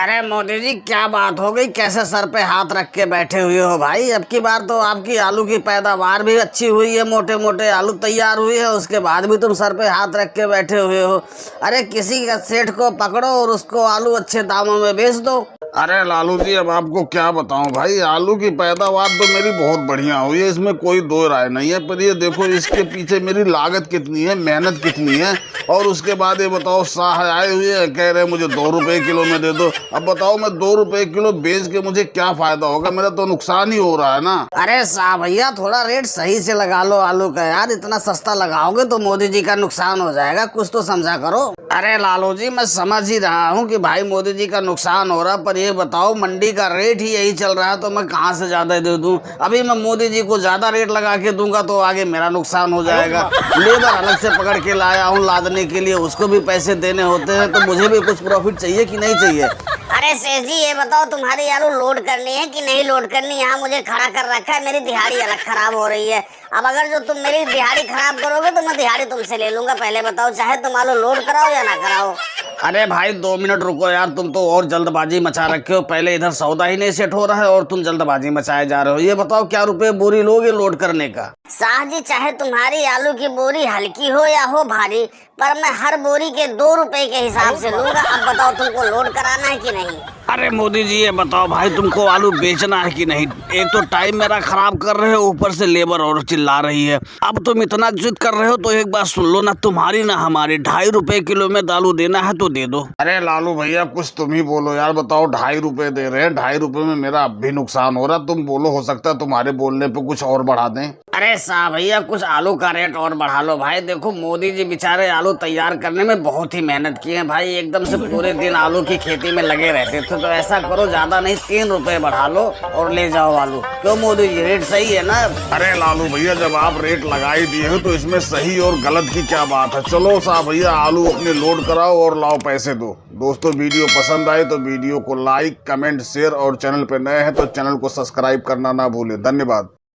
अरे मोदी जी क्या बात हो गई, कैसे सर पे हाथ रख के बैठे हुए हो भाई। अब की बार तो आपकी आलू की पैदावार भी अच्छी हुई है, मोटे मोटे आलू तैयार हुई है, उसके बाद भी तुम सर पे हाथ रख के बैठे हुए हो। अरे किसी का सेठ को पकड़ो और उसको आलू अच्छे दामों में बेच दो। अरे लालू जी, अब आपको क्या बताऊं भाई, आलू की पैदावार तो मेरी बहुत बढ़िया हुई है, इसमें कोई दो राय नहीं है। पर ये देखो इसके पीछे मेरी लागत कितनी है, मेहनत कितनी है। और उसके बाद ये बताओ, शाह आए हुए हैं, कह रहे मुझे 2 रुपए किलो में दे दो। अब बताओ मैं 2 रुपए किलो बेच के मुझे क्या फायदा होगा, मेरा तो नुकसान ही हो रहा है ना। अरे साहब भैया, थोड़ा रेट सही से लगा लो आलू का यार, इतना सस्ता लगाओगे तो मोदी जी का नुकसान हो जाएगा, कुछ तो समझा करो। अरे लालू जी, मैं समझ ही रहा हूँ कि भाई मोदी जी का नुकसान हो रहा, पर ये बताओ मंडी का रेट ही यही चल रहा है तो मैं कहाँ से ज्यादा दे दूं। अभी मैं मोदी जी को ज्यादा रेट लगा के दूंगा तो आगे मेरा नुकसान हो जाएगा। लेबर अलग से पकड़ के लाया हूँ लादने के लिए, उसको भी पैसे देने होते हैं, तो मुझे भी कुछ प्रॉफिट चाहिए कि नहीं चाहिए। अरे सेठ जी, ये बताओ तुम्हारी आलू लोड करनी है कि नहीं लोड करनी। यहाँ मुझे खड़ा कर रखा है, मेरी दिहाड़ी अलग खराब हो रही है। अब अगर जो तुम मेरी दिहाड़ी खराब करोगे तो मैं दिहाड़ी तुमसे ले लूंगा। पहले बताओ, चाहे तुम आलू लोड कराओ या ना कराओ। अरे भाई 2 मिनट रुको यार, तुम तो और जल्दबाजी मचा रखे हो। पहले इधर सौदा ही नहीं सेट हो रहा है और तुम जल्दबाजी मचाए जा रहे हो। ये बताओ क्या रुपए बोरी लोगे लोड करने का। शाह जी, चाहे तुम्हारी आलू की बोरी हल्की हो या हो भारी, पर मैं हर बोरी के 2 रुपए के हिसाब से लूंगा। अब बताओ तुमको लोड कराना है कि नहीं। अरे मोदी जी, ये बताओ भाई तुमको आलू बेचना है कि नहीं। एक तो टाइम मेरा खराब कर रहे हो, ऊपर से लेबर और चिल्ला रही है। अब तुम इतना जिद कर रहे हो तो एक बात सुन लो ना, तुम्हारी ना हमारी, 2.5 रुपए किलो में आलू देना है तो दे दो। अरे लालू भैया, कुछ तुम ही बोलो यार। बताओ 2.5 रुपए दे रहे हैं, 2.5 रुपए में मेरा अब भी नुकसान हो रहा। तुम बोलो, हो सकता है तुम्हारे बोलने पे कुछ और बढ़ा दें। अरे साहब भैया, कुछ आलू का रेट और बढ़ा लो भाई। देखो मोदी जी बेचारे आलू तैयार करने में बहुत ही मेहनत की है भाई, एकदम से पूरे दिन आलू की खेती में लगे रहते थे। तो ऐसा करो, ज्यादा नहीं 3 रुपए बढ़ा लो और ले जाओ आलू। क्यों मोदी जी, रेट सही है ना। अरे लालू भैया, जब आप रेट लगा ही दिए हो तो इसमें सही और गलत की क्या बात है। चलो साहब भैया, आलू अपने लोड कराओ और लाओ पैसे दो। दोस्तों, वीडियो पसंद आए तो वीडियो को लाइक, कमेंट, शेयर और चैनल पे नए हैं तो चैनल को सब्सक्राइब करना ना भूलें। धन्यवाद।